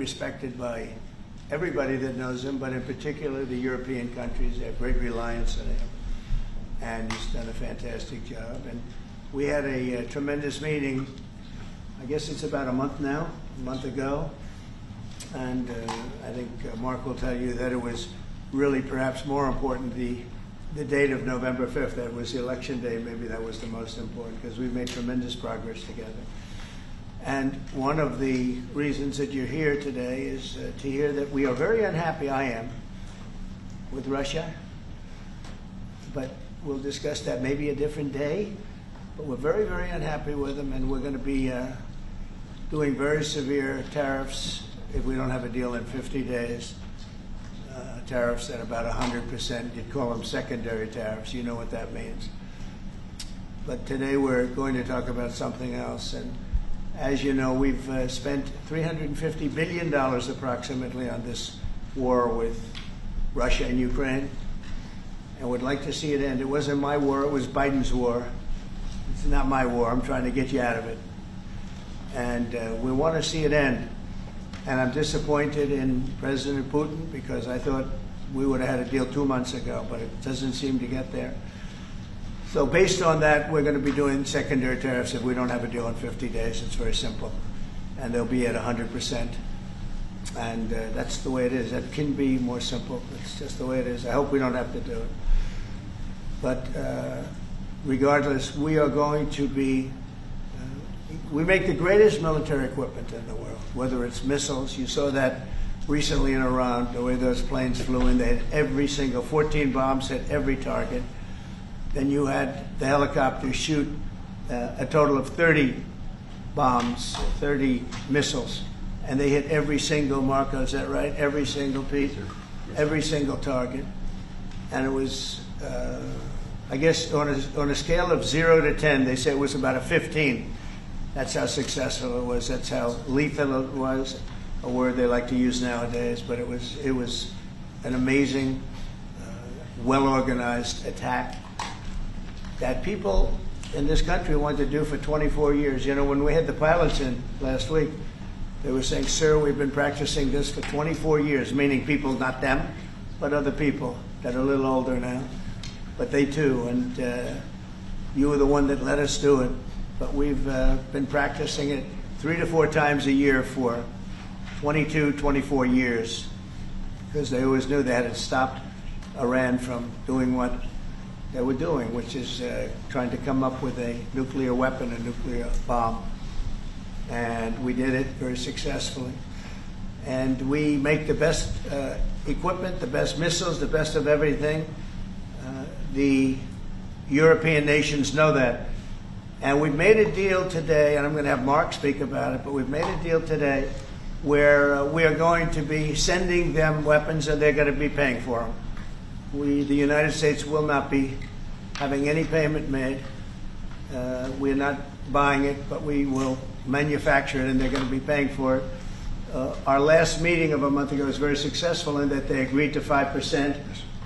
respected by everybody that knows him, but in particular the European countries. They have great reliance on him, and he's done a fantastic job. And we had a tremendous meeting, I guess it's about a month ago, and I think Mark will tell you that it was really perhaps more important the date of November 5th. That was the election day. Maybe that was the most important, because we've made tremendous progress together. And one of the reasons that you're here today is to hear that we are very unhappy, I am, with Russia. But we'll discuss that maybe a different day. But we're very, very unhappy with them, and we're going to be doing very severe tariffs if we don't have a deal in 50 days. Tariffs at about 100%. You'd call them secondary tariffs. You know what that means. But today we're going to talk about something else. And as you know, we've spent $350 billion approximately on this war with Russia and Ukraine, and would like to see it end. It wasn't my war, it was Biden's war. It's not my war. I'm trying to get you out of it. And we want to see it end. And I'm disappointed in President Putin, because I thought we would have had a deal 2 months ago, but it doesn't seem to get there. So based on that, we're going to be doing secondary tariffs if we don't have a deal in 50 days. It's very simple. And they'll be at 100%. And that's the way it is. That can be more simple. It's just the way it is. I hope we don't have to do it. But regardless, we are going to be, we make the greatest military equipment in the world, whether it's missiles. You saw that recently in Iran, the way those planes flew in. They had every single, 14 bombs hit every target. Then you had the helicopters shoot a total of 30 bombs, 30 missiles, and they hit every single, Marco, is that right? Every single piece, every single target. And it was, I guess, on a scale of 0 to 10, they say it was about a 15. That's how successful it was. That's how lethal it was, a word they like to use nowadays. But it was an amazing, well-organized attack that people in this country wanted to do for 24 years. You know, when we had the pilots in last week, they were saying, "Sir, we've been practicing this for 24 years," meaning people, not them, but other people that are a little older now. But they too, and you were the one that let us do it. But we've been practicing it 3 to 4 times a year for 22, 24 years, because they always knew they had to stop Iran from doing what they were doing, which is trying to come up with a nuclear weapon, a nuclear bomb. And we did it very successfully. And we make the best equipment, the best missiles, the best of everything. The European nations know that. And we've made a deal today, and I'm going to have Mark speak about it, but we've made a deal today where we are going to be sending them weapons, and they're going to be paying for them. The United States will not be having any payment made. We're not buying it, but we will manufacture it, and they're going to be paying for it. Our last meeting of a month ago was very successful in that they agreed to 5%,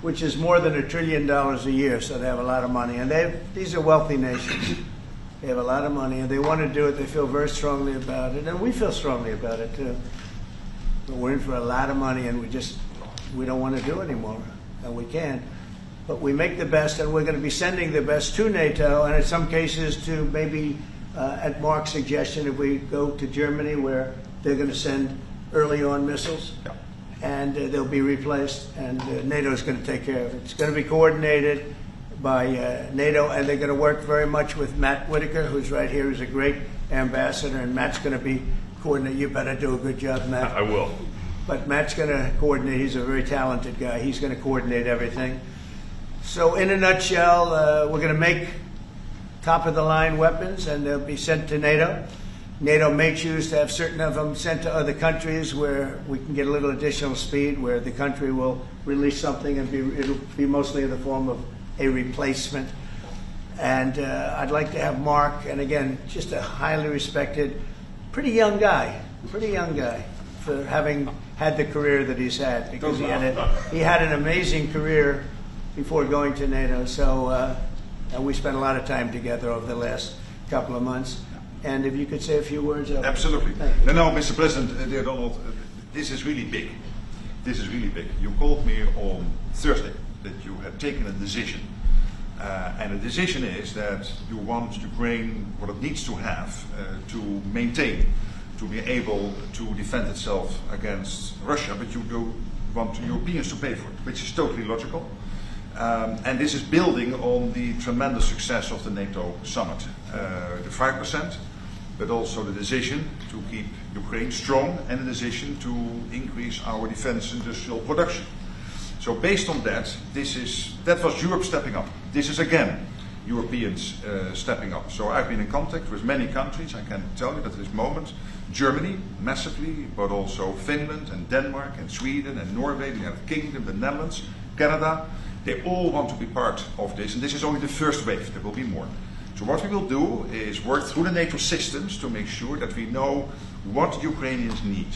which is more than $1 trillion a year, so they have a lot of money. And these are wealthy nations. They have a lot of money, and they want to do it. They feel very strongly about it, and we feel strongly about it, too. But we're in for a lot of money, and we don't want to do anymore. And we can, but we make the best, and we're going to be sending the best to NATO, and in some cases to maybe, at Mark's suggestion, if we go to Germany, where they're going to send early on missiles, and they'll be replaced, and NATO is going to take care of it. It's going to be coordinated by NATO, and they're going to work very much with Matt Whitaker, who's right here, who's a great ambassador, and Matt's going to be coordinating. You better do a good job, Matt. I will. But Matt's going to coordinate. He's a very talented guy. He's going to coordinate everything. So in a nutshell, we're going to make top-of-the-line weapons, and they'll be sent to NATO. NATO may choose to have certain of them sent to other countries where we can get a little additional speed, where the country will release something, and it'll be mostly in the form of a replacement. And I'd like to have Mark, and again, just a highly respected, pretty young guy, for having had the career that he's had, because he had an amazing career before going to NATO. So we spent a lot of time together over the last couple of months. And if you could say a few words. Absolutely. Thank you. No, Mr. President, dear Donald, this is really big. This is really big. You called me on Thursday that you had taken a decision. And the decision is that you want Ukraine, what it needs to have to maintain, to be able to defend itself against Russia, but you do want the Europeans to pay for it, which is totally logical. And this is building on the tremendous success of the NATO summit. The 5%, but also the decision to keep Ukraine strong and the decision to increase our defense industrial production. So based on that, that was Europe stepping up. This is again Europeans stepping up. So I've been in contact with many countries. I can tell you that at this moment, Germany massively, but also Finland and Denmark and Sweden and Norway, the United Kingdom, the Netherlands, Canada, they all want to be part of this. And this is only the first wave. There will be more. So what we will do is work through the NATO systems to make sure that we know what Ukrainians need,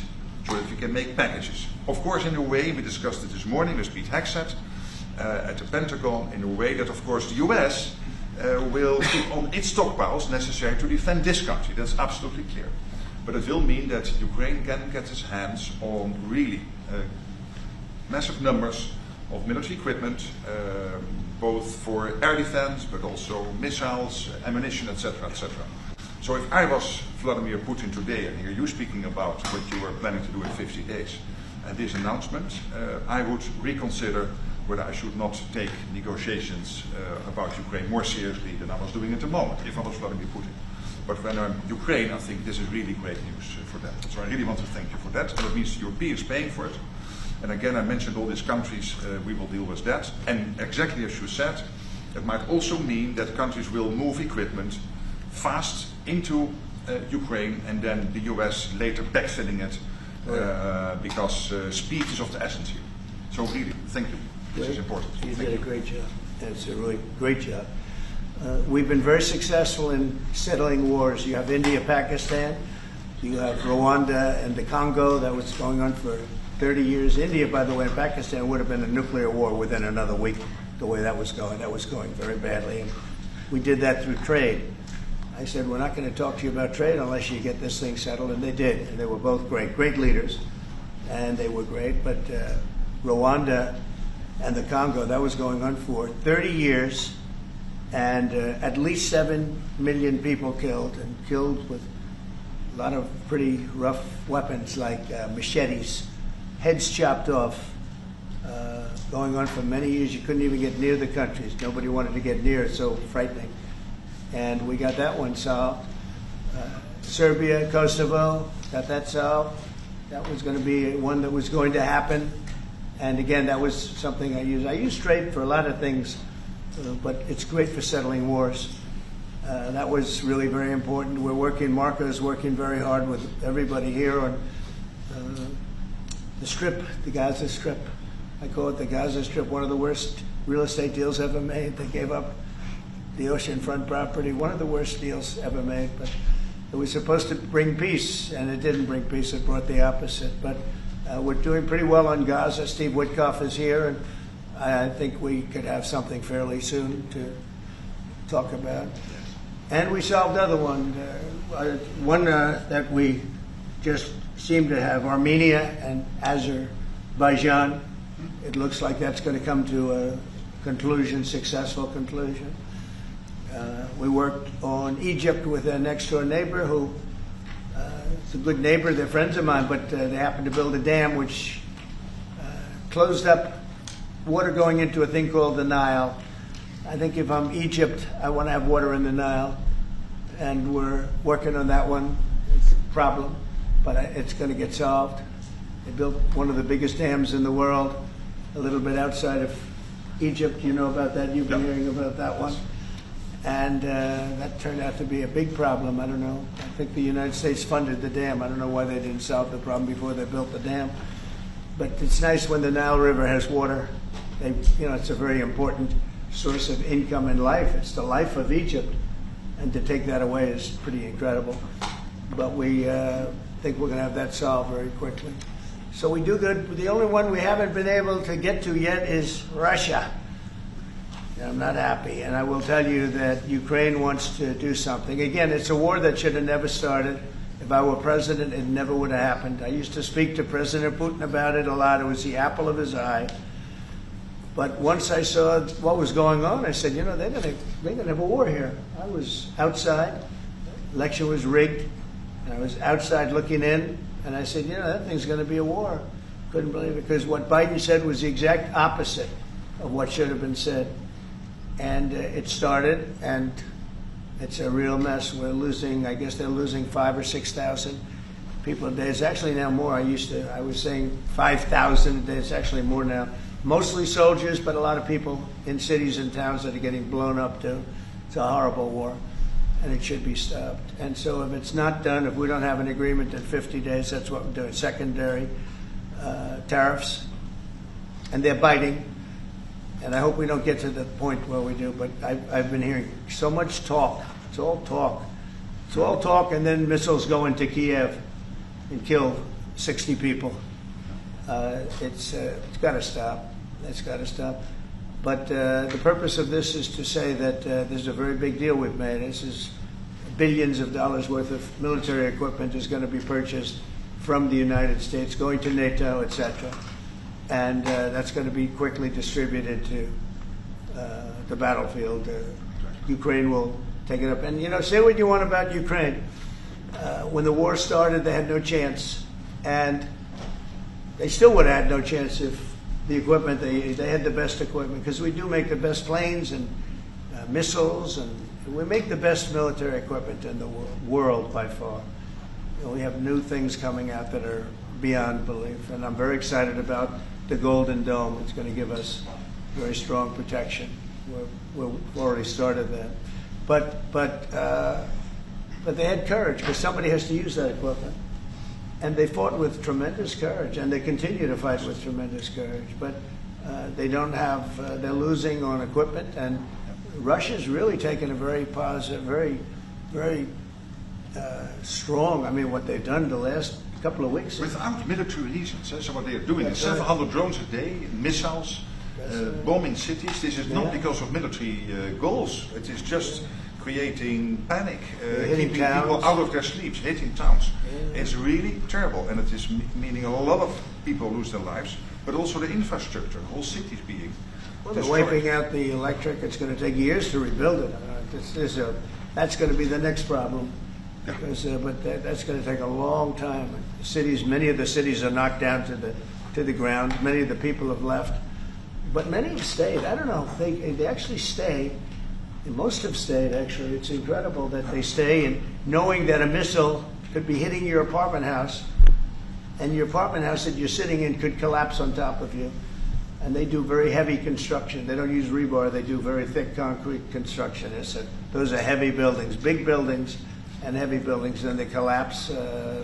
so that we can make packages. Of course, in a way, we discussed it this morning with Pete Hegseth at the Pentagon, in a way that, of course, the US will keep on its stockpiles necessary to defend this country. That's absolutely clear. But it will mean that Ukraine can get its hands on really massive numbers of military equipment, both for air defense, but also missiles, ammunition, etc., etc. So if I was Vladimir Putin today and hear you speaking about what you were planning to do in 50 days and this announcement, I would reconsider whether I should not take negotiations about Ukraine more seriously than I was doing at the moment, if I was Vladimir Putin. But when I'm Ukraine, I think this is really great news for them. So I really want to thank you for that. And it means the Europeans paying for it. And again, I mentioned all these countries, we will deal with that. And exactly as you said, it might also mean that countries will move equipment fast into Ukraine and then the US later backfilling it because speed is of the essence here. So really, thank you. This is important. You did a great job. It's a really great job. We've been very successful in settling wars. You have India, Pakistan, you have Rwanda and the Congo. That was going on for 30 years. India, by the way, and Pakistan would have been a nuclear war within another week, the way that was going. That was going very badly. And we did that through trade. I said, we're not going to talk to you about trade unless you get this thing settled, and they did. And they were both great leaders, and they were great. But Rwanda and the Congo, that was going on for 30 years, and at least 7 million people killed, and killed with a lot of pretty rough weapons like machetes, heads chopped off, going on for many years. You couldn't even get near the countries. Nobody wanted to get near. It's so frightening. And we got that one solved. Serbia, Kosovo, got that solved. That was going to be one that was going to happen. And again, that was something I used. I use trade for a lot of things, but it's great for settling wars. That was really very important. We're working, Marco's working very hard with everybody here on the Strip, the Gaza Strip. I call it the Gaza Strip, one of the worst real estate deals ever made. They gave up the oceanfront property, one of the worst deals ever made. But it was supposed to bring peace, and it didn't bring peace. It brought the opposite. But we're doing pretty well on Gaza. Steve Witkoff is here, and I think we could have something fairly soon to talk about. And we solved another one, that we just seem to have, Armenia and Azerbaijan. It looks like that's going to come to a conclusion, successful conclusion. We worked on Egypt with a next-door neighbor who is a good neighbor. They're friends of mine, but they happened to build a dam which closed up water going into a thing called the Nile. I think if I'm Egypt, I want to have water in the Nile, and we're working on that one. It's a problem, but it's going to get solved. They built one of the biggest dams in the world, a little bit outside of Egypt. You know about that. You've been hearing about that one. And that turned out to be a big problem. I don't know. I think the United States funded the dam. I don't know why they didn't solve the problem before they built the dam. But it's nice when the Nile River has water. It's a very important source of income and life. It's the life of Egypt. And to take that away is pretty incredible. But we think we're going to have that solved very quickly. So we do good. The only one we haven't been able to get to yet is Russia. I'm not happy, and I will tell you that Ukraine wants to do something. Again, it's a war that should have never started. If If I were president, it never would have happened. I used to speak to President Putin about it a lot. It was the apple of his eye. But once I saw what was going on, I said, they're gonna have a war here. I was outside, election was rigged, and I was outside looking in, and I said, that thing's gonna be a war. Couldn't believe it, because what Biden said was the exact opposite of what should have been said. And it started, and it's a real mess. We're losing, I guess they're losing 5,000 or 6,000 people a day. It's actually now more. I was saying 5,000 a day. It's actually more now. Mostly soldiers, but a lot of people in cities and towns that are getting blown up too. It's a horrible war, and it should be stopped. And so if it's not done, if we don't have an agreement in 50 days, that's what we're doing. Secondary tariffs, and they're biting. And I hope we don't get to the point where we do, but I've been hearing so much talk. It's all talk. It's all talk, and then missiles go into Kiev and kill 60 people. It's got to stop. It's got to stop. But the purpose of this is to say that this is a very big deal we've made. This is billions of dollars worth of military equipment is going to be purchased from the United States, going to NATO, etc. And that's going to be quickly distributed to the battlefield. Ukraine will take it up. And, say what you want about Ukraine. When the war started, they had no chance. And they still would have had no chance if the equipment, they had the best equipment, because we do make the best planes and missiles, and we make the best military equipment in the world by far. We have new things coming out that are beyond belief, and I'm very excited about the Golden Dome. It's going to give us very strong protection. We've already started that. But they had courage, because somebody has to use that equipment. And they fought with tremendous courage, and they continue to fight with tremendous courage. But they don't have, they're losing on equipment, and Russia's really taken a very positive, very strong, what they've done the last couple of weeks. Without military reasons. So what they are doing is 700 drones a day, missiles, bombing cities. This is not because of military goals. It is just creating panic, keeping people out of their sleeps, hitting towns. Yeah. It's really terrible, and it is meaning a lot of people lose their lives, but also the infrastructure, whole cities being they're wiping out the electric. It's going to take years to rebuild it. That's going to be the next problem. Yeah. Because, but that's going to take a long time. Many of the cities are knocked down to the ground. Many of the people have left, but many have stayed. I don't know. They actually stay. Most have stayed, actually. It's incredible that they stay, and knowing that a missile could be hitting your apartment house, and your apartment house that you're sitting in could collapse on top of you. And they do very heavy construction. They don't use rebar. They do very thick concrete construction. Those are heavy buildings, big buildings and heavy buildings, and they collapse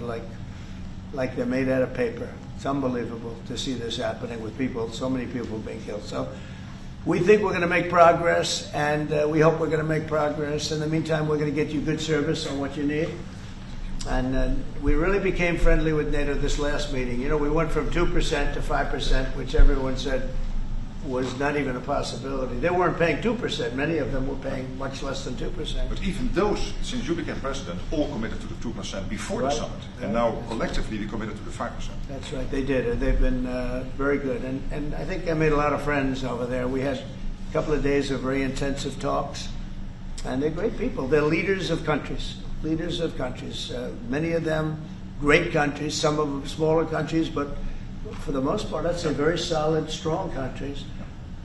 like they're made out of paper. It's unbelievable to see this happening with people, so many people being killed. So we think we're going to make progress, and we hope we're going to make progress. In the meantime, we're going to get you good service on what you need. And we really became friendly with NATO this last meeting. We went from 2% to 5%, which everyone said was not even a possibility. They weren't paying 2%. Many of them were paying much less than 2%. But even those, since you became president, all committed to the 2% before the summit. And now collectively we committed to the 5%. That's right, they did. They've been very good. And I think I made a lot of friends over there. We had a couple of days of very intensive talks. And they're great people. They're leaders of countries. Many of them great countries, some of them smaller countries, but for the most part, I'd say very solid, strong countries,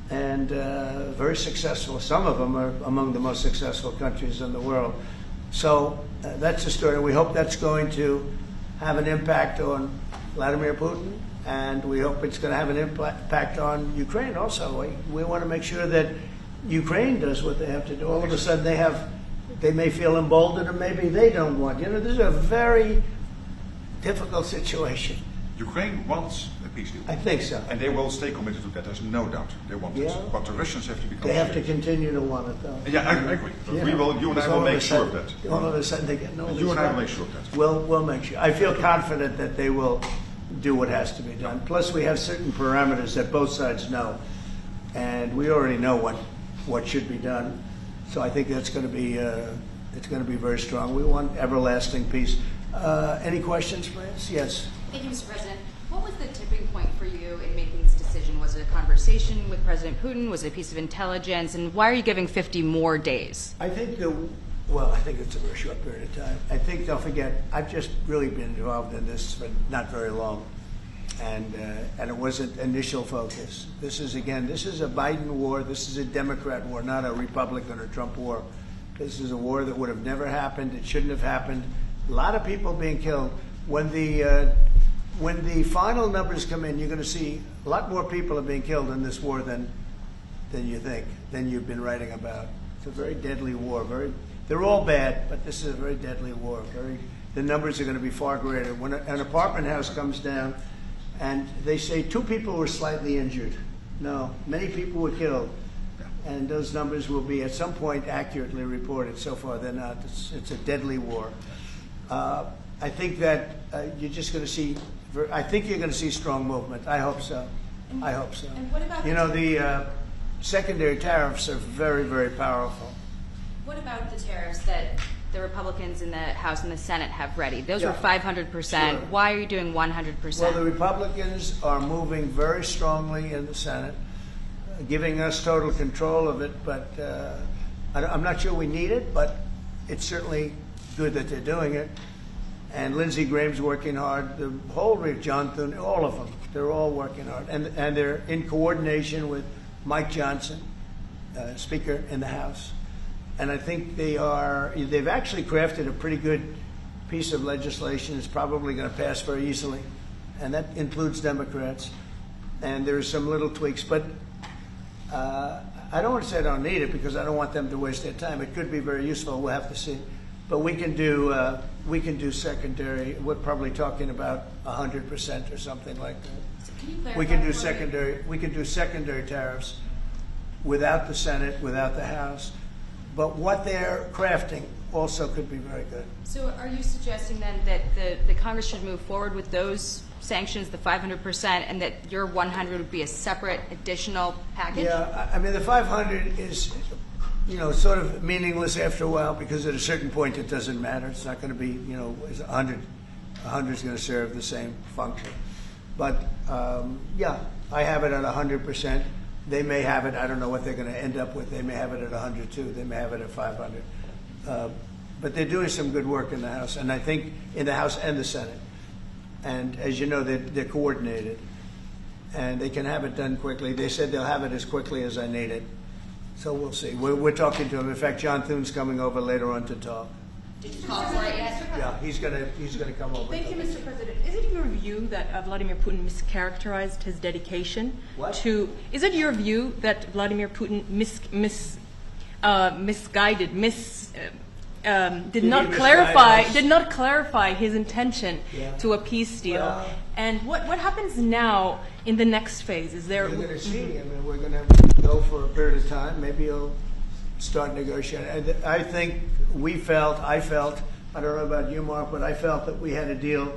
and very successful. Some of them are among the most successful countries in the world. So that's the story. We hope that's going to have an impact on Vladimir Putin, and we hope it's going to have an impact on Ukraine also. We want to make sure that Ukraine does what they have to do. All of a sudden they may feel emboldened, or maybe they don't want. This is a very difficult situation. Ukraine wants a peace deal. I think so. And they will stay committed to that. There's no doubt they want it. But the Russians have to become They have to continue to want it, though. Yeah, I agree. But you and I will make sure of that. All of a sudden they get no. You and I will make sure of that. We'll make sure. I feel confident that they will do what has to be done. Plus, we have certain parameters that both sides know, and we already know what should be done. So I think that's going to be it's going to be very strong. We want everlasting peace. Any questions, please? Yes. Thank you, Mr. President. What was the tipping point for you in making this decision? Was it a conversation with President Putin? Was it a piece of intelligence? And why are you giving 50 more days? I think I think it's a very short period of time. I think, don't forget, I've just really been involved in this for not very long. And it wasn't initial focus. This is a Biden war. This is a Democrat war, not a Republican or Trump war. This is a war that would have never happened. It shouldn't have happened. A lot of people being killed. When the final numbers come in, you're going to see a lot more people are being killed in this war than you think, than you've been writing about. It's a very deadly war. They're all bad, but this is a very deadly war. The numbers are going to be far greater. When an apartment house comes down, and they say 2 people were slightly injured. No, many people were killed. And those numbers will be at some point accurately reported. So far, they're not. It's a deadly war. I think that you're just going to see. I think you're going to see strong movement. I hope so. I hope so. And what about the secondary tariffs are very, very powerful. What about the tariffs that the Republicans in the House and the Senate have ready? Those were 500%. Sure. Why are you doing 100%? Well, the Republicans are moving very strongly in the Senate, giving us total control of it. But I'm not sure we need it, but it's certainly good that they're doing it. And Lindsey Graham's working hard. The whole John Thune, all of them, they're all working hard, and they're in coordination with Mike Johnson, Speaker in the House. And I think they've actually crafted a pretty good piece of legislation. It's probably going to pass very easily, and that includes Democrats. And there's some little tweaks, but I don't want to say I don't need it because I don't want them to waste their time. It could be very useful. We'll have to see. But we can do secondary. We're probably talking about 100% or something like that. So can you clarify we can do secondary tariffs without the Senate, without the House. But what they're crafting also could be very good. So are you suggesting then that the Congress should move forward with those sanctions, the 500%, and that your 100 would be a separate additional package? Yeah, I mean, the 500 is, sort of meaningless after a while because at a certain point it doesn't matter. It's not going to be, 100. 100 is going to serve the same function. But, I have it at 100%. They may have it, I don't know what they're going to end up with. They may have it at 100 too. They may have it at 500. But they're doing some good work in the House, and I think in the House and the Senate. And as you know, they're coordinated, and they can have it done quickly. They said they'll have it as quickly as I need it. So we'll see. We're talking to him. In fact, John Thune's coming over later on to talk. Did you call for it yet? Yeah, he's gonna come over. Thank you, Mr. President. Is it your view that Vladimir Putin mischaracterized his dedication to? Is it your view that Vladimir Putin did not clarify his intention to a peace deal? Well, and what happens now in the next phase? Is there? We're going to see. I mean, we're going to go for a period of time. Maybe he'll start negotiating. I think I felt, I don't know about you, Mark, but I felt that we had a deal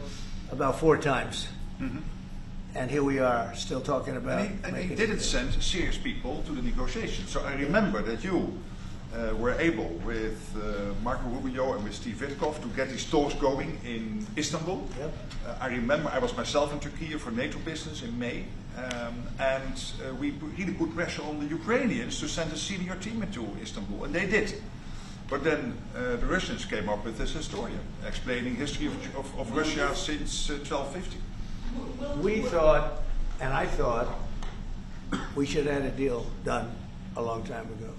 about 4 times. Mm-hmm. And here we are, still talking about. And he didn't send serious people to the negotiations. So I remember that you were able, with Marco Rubio and with Steve Witkoff, to get these talks going in Istanbul. Yep. I remember I was myself in Turkey for NATO business in May, and we really put pressure on the Ukrainians to send a senior team into Istanbul, and they did. But then the Russians came up with this historian explaining history of Russia since 1250. We thought, and I thought, we should have had a deal done a long time ago.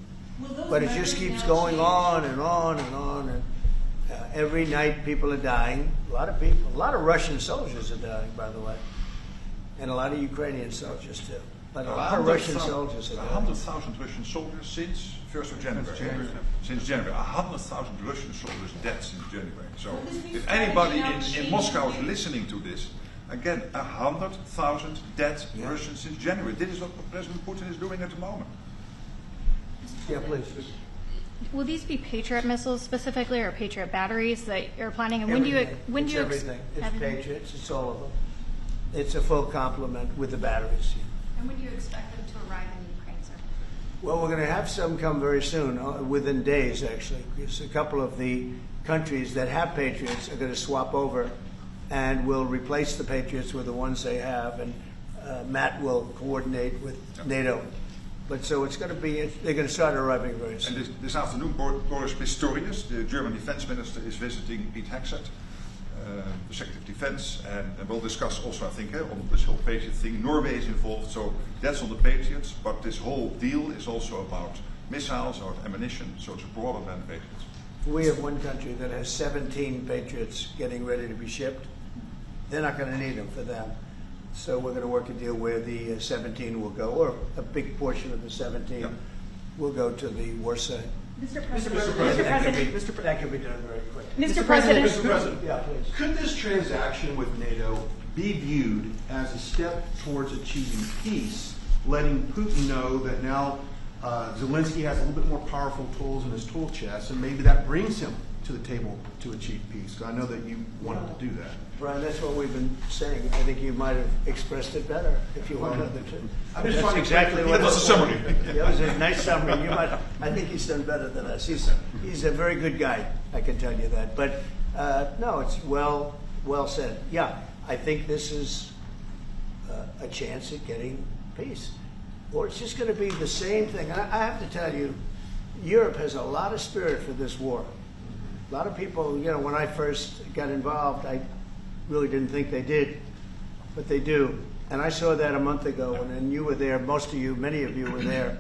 But it just keeps going on and on and on. And every night people are dying. A lot of people. A lot of Russian soldiers are dying, by the way. And a lot of Ukrainian soldiers, too. But a lot of Russian soldiers are dying. 100,000 Russian soldiers since 1st of January. Since January. 100,000 Russian soldiers dead since January. So if anybody in Moscow is listening to this, again, 100,000 dead Russians since January. This is what President Putin is doing at the moment. Yeah, please. Will these be Patriot missiles specifically, or Patriot batteries that you're planning? And everything. when do you everything? It's Patriots. It's all of them. It's a full complement with the batteries. And when do you expect them to arrive in Ukraine, sir? Well, we're going to have some come very soon, within days, actually. Because a couple of the countries that have Patriots are going to swap over and will replace the Patriots with the ones they have. And Matt will coordinate with NATO. But so it's going to be, they're going to start arriving very soon. And this afternoon, Boris Pistorius, the German defense minister, is visiting Pete Hegseth, the Secretary of Defense, and we'll discuss also, I think, on this whole Patriot thing. Norway is involved, so that's on the Patriots, but this whole deal is also about missiles or ammunition, so it's broader than Patriots. We have one country that has 17 Patriots getting ready to be shipped. They're not going to need them for them. So we're going to work a deal where the 17 will go, or a big portion of the 17 will go to the war site. Mr. President. That can be done very quick. Mr. President. Mr. President, Yeah, please. could this transaction with NATO be viewed as a step towards achieving peace, letting Putin know that now Zelensky has a little bit more powerful tools in his tool chest, and maybe that brings him to the table to achieve peace? I know that you wanted to do that. Brian, that's what we've been saying. I think you might have expressed it better if you wanted to. I'm just That's trying to exactly what That was a summary. That was a nice summary. I think he's done better than us. He's a very good guy, I can tell you that. But no, it's well said. Yeah, I think this is a chance at getting peace. Or it's just going to be the same thing. I have to tell you, Europe has a lot of spirit for this war. A lot of people, when I first got involved, I really didn't think they did, but they do. And I saw that a month ago, and you were there, many of you were there.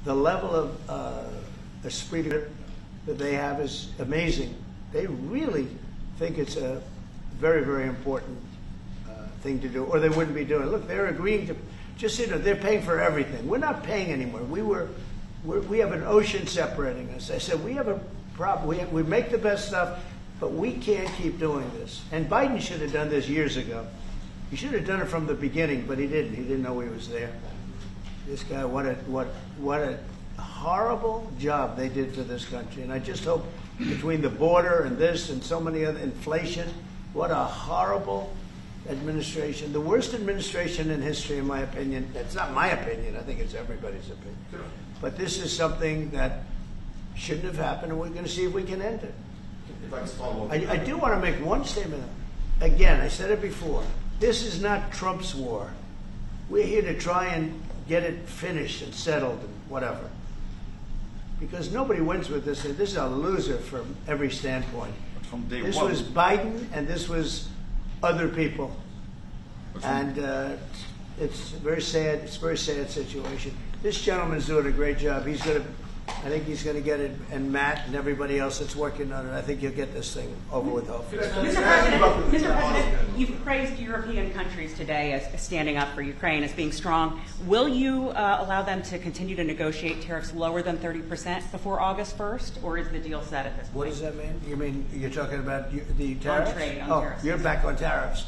The level of esprit that they have is amazing. They really think it's a very, very important thing to do, or they wouldn't be doing it. Look, they're agreeing to, they're paying for everything. We're not paying anymore. We have an ocean separating us. I said, we have a problem. We make the best stuff, but we can't keep doing this. And Biden should have done this years ago. He should have done it from the beginning, but he didn't. He didn't know he was there. This guy, what a horrible job they did for this country. And I just hope between the border and this and so many other inflation, what a horrible administration. The worst administration in history, in my opinion. That's not my opinion. I think it's everybody's opinion. But this is something that shouldn't have happened, and we're going to see if we can end it. If I can follow up. I do want to make one statement. Again, I said it before. This is not Trump's war. We're here to try and get it finished and settled and whatever. Because nobody wins with this. This is a loser from every standpoint. But from day This one, was Biden, and this was other people. And it's a very sad. It's a very sad situation. This gentleman's doing a great job. I think he's going to get it, and Matt and everybody else that's working on it. I think he'll get this thing over with, hopefully. Mr. President, you've praised European countries today as standing up for Ukraine, as being strong. Will you allow them to continue to negotiate tariffs lower than 30% before August 1st, or is the deal set at this point? What does that mean? You mean you're talking about the tariffs? On trade, on tariffs. You're back on tariffs.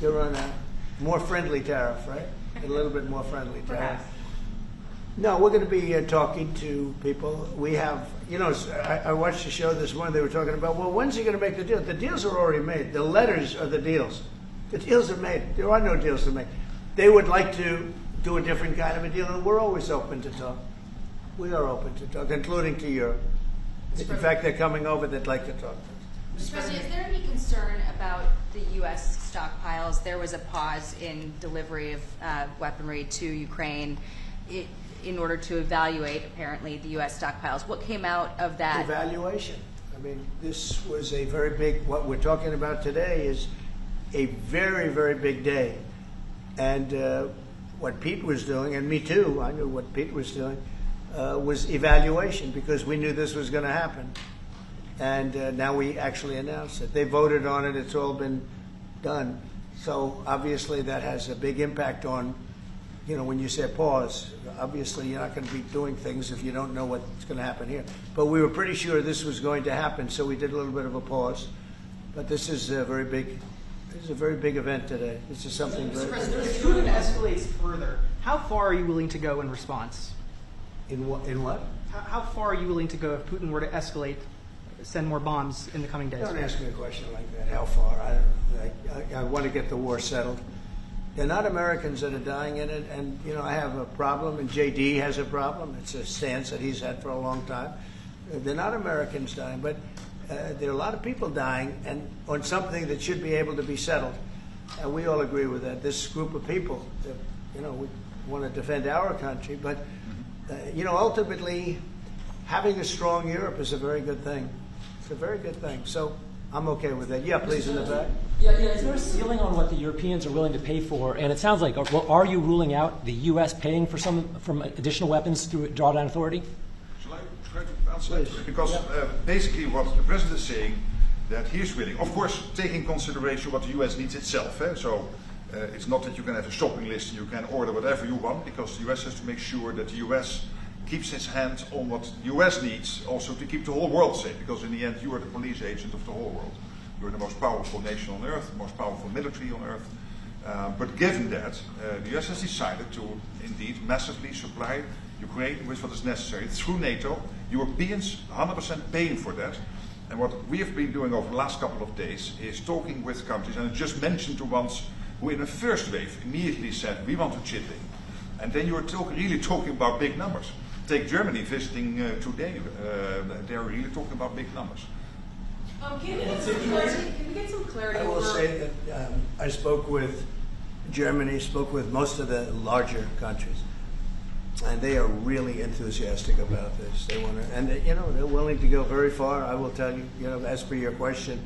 You're on a more friendly tariff, right? A little bit more friendly tariff. Perhaps. No, we're going to be talking to people. We have, I watched the show this morning. They were talking about, well, when's he going to make the deal? The deals are already made. The letters are the deals. The deals are made. There are no deals to make. They would like to do a different kind of a deal, and we're always open to talk. We are open to talk, including to Europe. In fact, they're coming over. They'd like to talk to us. Mr. President, is there any concern about the U.S. stockpiles? There was a pause in delivery of weaponry to Ukraine in order to evaluate, apparently, the U.S. stockpiles. What came out of that? Evaluation. I mean, this was a very big, what we're talking about today is a very, very big day. And what Pete was doing, and me too, I knew what Pete was doing, was evaluation, because we knew this was going to happen. And now we actually announced it. They voted on it. It's all been done. So obviously that has a big impact on, when you say pause, obviously you're not going to be doing things if you don't know what's going to happen here. But we were pretty sure this was going to happen, so we did a little bit of a pause. But this is a very big event today. This is something very big. If Putin escalates further, how far are you willing to go in response? In what? How far are you willing to go if Putin were to escalate, send more bombs in the coming days? Don't ask me a question like that. How far? I want to get the war settled. They're not Americans that are dying in it, and you know I have a problem, and JD has a problem. It's a stance that he's had for a long time. They're not Americans dying, but there are a lot of people dying, and on something that should be able to be settled. And we all agree with that. This group of people, you know, we want to defend our country, but you know, ultimately, having a strong Europe is a very good thing. It's a very good thing. So I'm okay with that. Yeah, please, in the back. Yeah, is there a ceiling on what the Europeans are willing to pay for? And it sounds like, are you ruling out the U.S. paying for from additional weapons through drawdown authority? Shall I try to answer that? Because basically what the President is saying, that he is willing, of course, taking consideration what the U.S. needs itself. So it's not that you can have a shopping list and you can order whatever you want, because the U.S. has to make sure that the U.S. keeps its hand on what the U.S. needs also to keep the whole world safe, because in the end you are the police agent of the whole world. You're the most powerful nation on earth, the most powerful military on earth. But given that, the US has decided to indeed massively supply Ukraine with what is necessary through NATO. Europeans 100% paying for that. And what we have been doing over the last couple of days is talking with countries, and I just mentioned the ones who in the first wave immediately said, we want to chip in. And then you are really talking about big numbers. Take Germany visiting today, they're really talking about big numbers. Can we get some clarity? I will say that I spoke with Germany, spoke with most of the larger countries, and they are really enthusiastic about this. They want to, and you know, they're willing to go very far. I will tell you, you know, as per your question,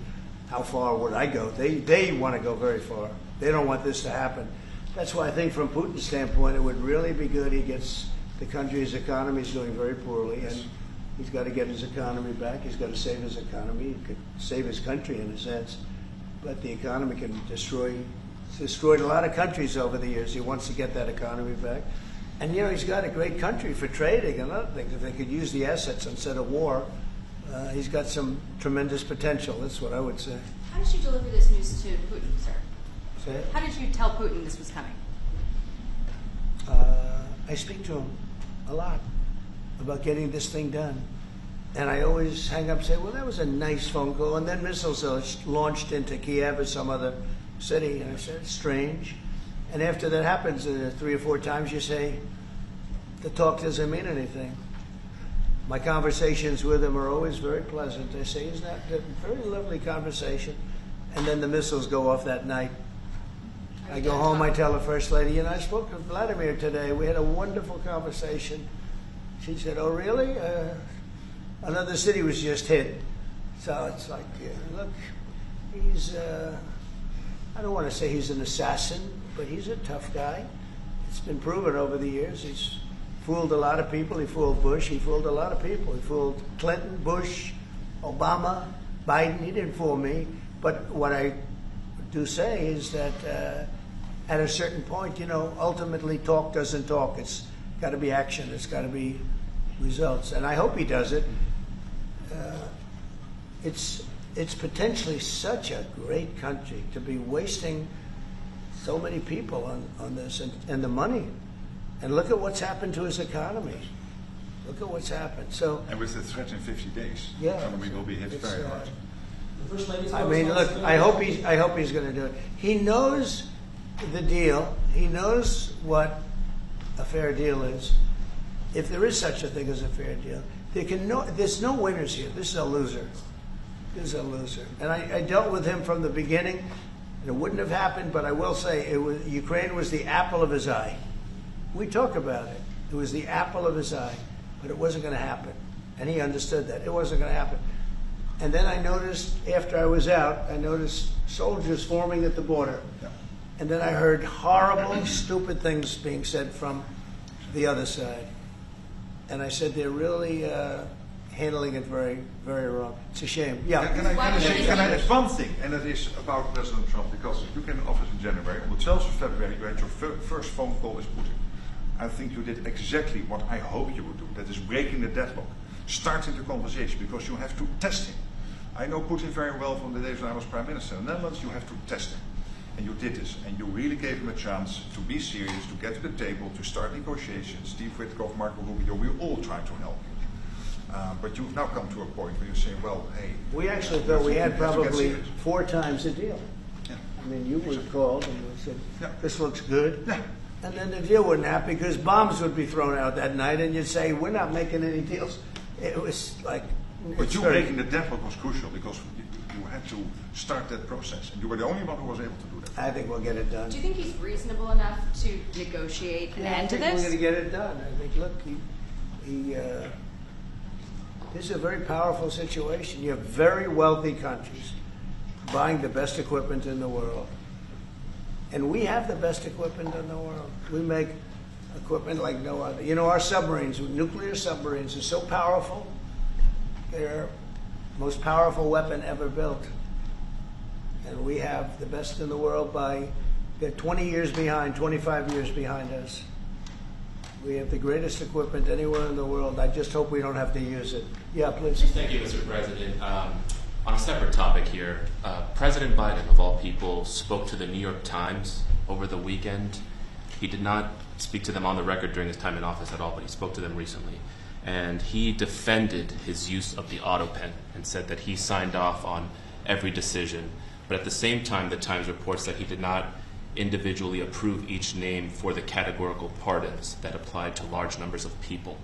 how far would I go? They want to go very far. They don't want this to happen. That's why I think from Putin's standpoint, it would really be good. He gets the country's economy is doing very poorly, and he's got to get his economy back. He's got to save his economy. He could save his country in a sense, but the economy can destroyed a lot of countries over the years. He wants to get that economy back. And you know, he's got a great country for trading and other things. If they could use the assets instead of war, he's got some tremendous potential. That's what I would say. How did you deliver this news to Putin, sir? Say it? How did you tell Putin this was coming? I speak to him a lot about getting this thing done. And I always hang up and say, well, that was a nice phone call. And then missiles are launched into Kiev or some other city. And I said, it's strange. And after that happens 3 or 4 times, you say, the talk doesn't mean anything. My conversations with him are always very pleasant. I say, isn't that a very lovely conversation? And then the missiles go off that night. I go home, I tell the First Lady, you know, I spoke to Vladimir today. We had a wonderful conversation. She said, oh, really? Another city was just hit. So it's like, look, he's, I don't want to say he's an assassin, but he's a tough guy. It's been proven over the years. He's fooled a lot of people. He fooled Bush. He fooled a lot of people. He fooled Clinton, Bush, Obama, Biden. He didn't fool me. But what I do say is that at a certain point, you know, ultimately talk doesn't talk. It's got to be action. It's got to be results. And I hope he does it. It's potentially such a great country to be wasting so many people on this and the money. And look at what's happened to his economy. Look at what's happened. So, and with the threat in 50 days, yeah, the economy will be hit very hard. I mean, look, I hope he's going to do it. He knows the deal. He knows what a fair deal is. If there is such a thing as a fair deal, there's no winners here. This is a loser. This is a loser. And I dealt with him from the beginning. It wouldn't have happened, but I will say Ukraine was the apple of his eye. We talk about it. It was the apple of his eye, but it wasn't going to happen. And he understood that. It wasn't going to happen. And then I noticed, after I was out, I noticed soldiers forming at the border. Yeah. And then I heard horrible, stupid things being said from the other side. And I said, they're really handling it very, very wrong. It's a shame. Yeah. Can I add one thing, and that is about President Trump, because you came in office in January. On the 12th of February, you had your first phone call with Putin. I think you did exactly what I hope you would do. That is breaking the deadlock, starting the conversation, because you have to test him. I know Putin very well from the days when I was Prime Minister. In the Netherlands, you have to test him. And you did this, and you really gave him a chance to be serious, to get to the table, to start negotiations. Steve Witkoff, Marco Rubio, we all tried to help you. But you've now come to a point where you say, well, hey... We actually thought we had probably 4 times the deal. Yeah. I mean, you would have called and you would have Yeah. said, this looks good. Yeah. And then the deal wouldn't happen because bombs would be thrown out that night and you'd say, we're not making any deals. It was like... But it's you very- making the deadlock was crucial because you had to start that process, and you were the only one who was able to do that. I think we'll get it done. Do you think he's reasonable enough to negotiate an Yeah, end to I think this? we're going to get it done. I think, look, this is a very powerful situation. You have very wealthy countries buying the best equipment in the world. And we have the best equipment in the world. We make equipment like no other. You know, our submarines, nuclear submarines, are so powerful. They're the most powerful weapon ever built. And we have the best in the world they're 20 years behind, 25 years behind us. We have the greatest equipment anywhere in the world. I just hope we don't have to use it. Yeah, please. Thank you, Mr. President. On a separate topic here, President Biden, of all people, spoke to the New York Times over the weekend. He did not speak to them on the record during his time in office at all, but he spoke to them recently. And he defended his use of the auto pen and said that he signed off on every decision. But at the same time, the Times reports that he did not individually approve each name for the categorical pardons that applied to large numbers of people.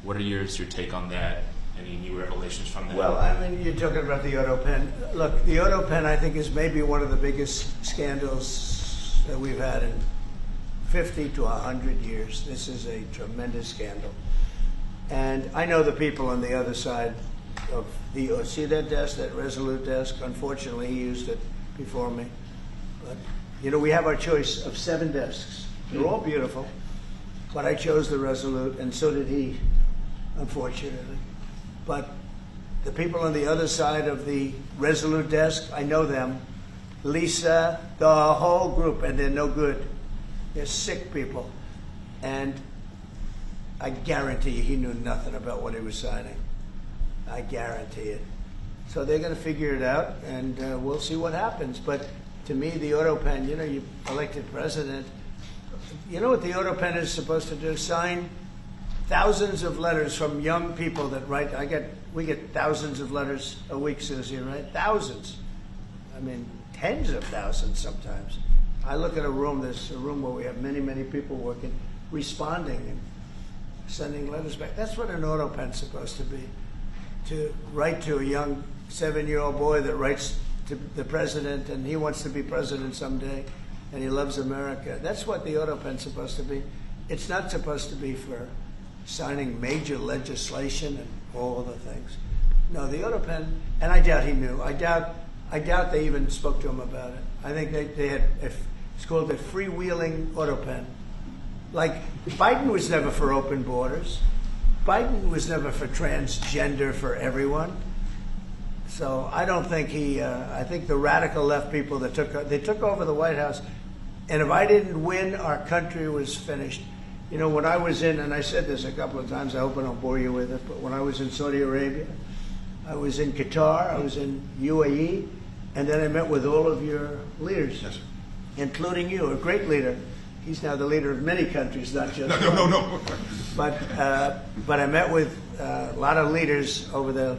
What are your take on that? Any new revelations from that? Well, I mean, you're talking about the auto pen. Look, the auto pen, I think, is maybe one of the biggest scandals that we've had in 50 to 100 years. This is a tremendous scandal. And I know the people on the other side of the, see that desk, that Resolute desk? Unfortunately, he used it before me. But, you know, we have our choice of 7 desks. They're all beautiful, but I chose the Resolute, and so did he, unfortunately. But the people on the other side of the Resolute desk, I know them. Lisa, the whole group, and they're no good. They're sick people. And I guarantee you he knew nothing about what he was signing. I guarantee it. So they're going to figure it out, and we'll see what happens. But to me, the auto pen, you know, you elected president. You know what the auto pen is supposed to do? Sign thousands of letters from young people that write. We get thousands of letters a week, Susie, right? Thousands. I mean, tens of thousands sometimes. I look at a room, there's a room where we have many, many people working, responding and sending letters back. That's what an auto pen's supposed to be. To write to a young 7-year-old boy that writes to the president and he wants to be president someday and he loves America. That's what the auto pen's supposed to be. It's not supposed to be for signing major legislation and all the things. No, the auto pen, and I doubt he knew. I doubt they even spoke to him about it. I think they had, it's called a freewheeling auto pen. Like, Biden was never for open borders. Biden was never for transgender for everyone. So I don't think I think the radical left people that took over the White House, and if I didn't win, our country was finished. You know, when I was in, and I said this a couple of times, I hope I don't bore you with it, but when I was in Saudi Arabia, I was in Qatar, I was in UAE, and then I met with all of your leaders, Yes, sir. including you, a great leader. He's now the leader of many countries, not just one. No. But I met with a lot of leaders over the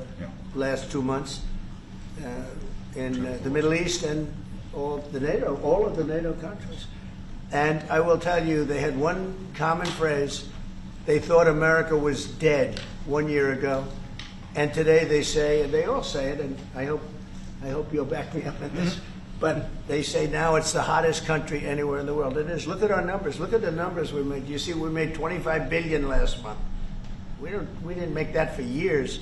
last 2 months in the Middle East and all of the NATO countries. And I will tell you, they had one common phrase. They thought America was dead 1 year ago. And today they say, and they all say it, and I hope you'll back me up in this, but they say now it's the hottest country anywhere in the world. It is. Look at our numbers. Look at the numbers we made. You see, we made $25 billion last month. We didn't make that for years.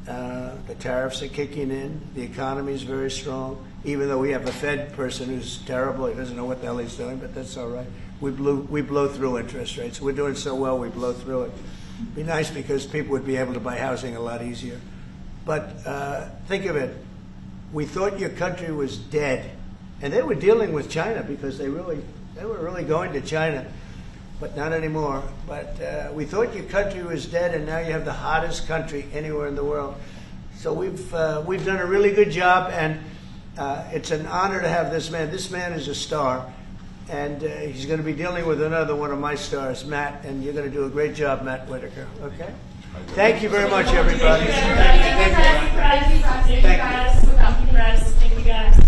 The tariffs are kicking in. The economy is very strong, even though we have a Fed person who's terrible. He doesn't know what the hell he's doing, but that's all right. We blow through interest rates. We're doing so well, we blow through it. It'd be nice because people would be able to buy housing a lot easier. But think of it. We thought your country was dead. And they were dealing with China because they were really going to China, but not anymore. But we thought your country was dead, and now you have the hottest country anywhere in the world. So we've done a really good job, and it's an honor to have this man. This man is a star, and he's going to be dealing with another one of my stars, Matt, and you're going to do a great job, Matt Whitaker, okay? Thank you very much, everybody. Thank you, guys. Thank you, guys. Thank you, guys.